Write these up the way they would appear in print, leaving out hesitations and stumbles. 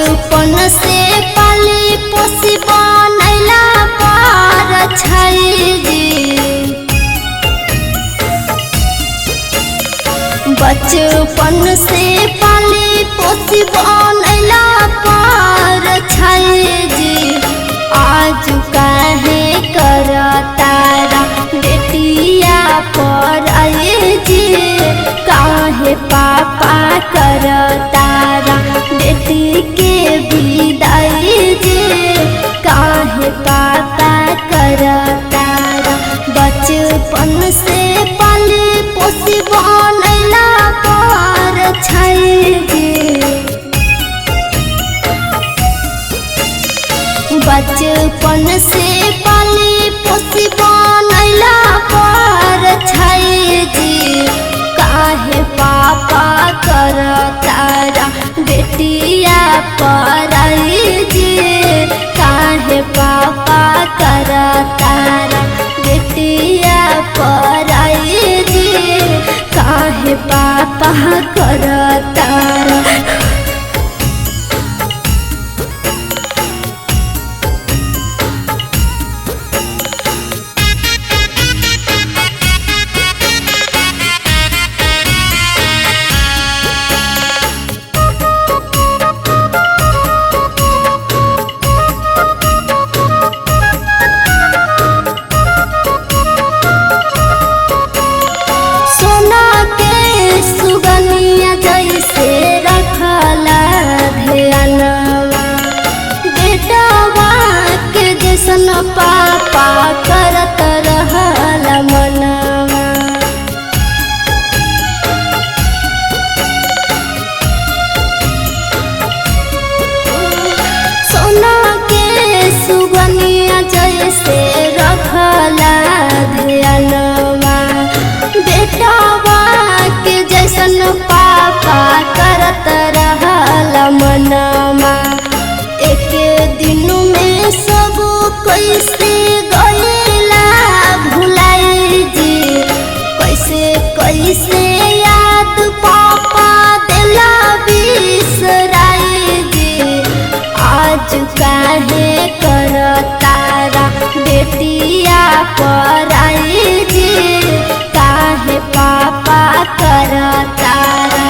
बचपन से पाली पोसी बनैला पर छाई जी। बचपन से पाली पोसी बनैला पर छाई जी। आज काहे कर तारा बेटिया पर आए जी। काहे पापा कर तारा बेटी के विदाई जी। काहे पापा कर तारा बचपन से पाली पोसी बनैला पर छाई जी। बचपन से पाली पोसी बनैला पर छाई जी। काहे पापा कर तारा बेटिया पर आई जी। काहे पापा कर तारा बेटिया पर आई जी। काहे पापा कर तारा। सुगनिया जैसे रखला ध्यानवा बेटवा के जैसन पापा करत रहल मनवा। सोना के सुगनिया जैसे रखला ध्यानवा बेटवा के जैसन पापा करत रहल मनवा। एक दिन में सब कैसे गईला भुलाई जी। कैसे कैसे याद पापा दिला बिसराई जी। आज काहे कर तारा बेटिया पर आई जी। काहे पापा कर तारा।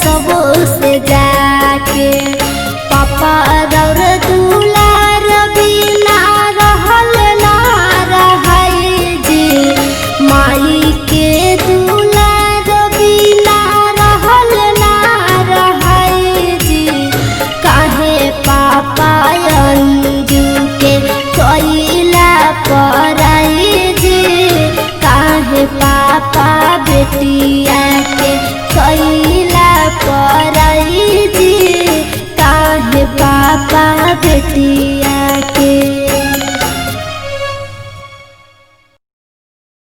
सबो से जाके पापा रौर दुलार बिना रहल ना रहाई जी माई के दुलार बिना रहल ना रहाई जी काहे पापा अंजू के कोइला पराई जी काहे पापा बेटिया के कोइला पराई जी काहे पापा बेटी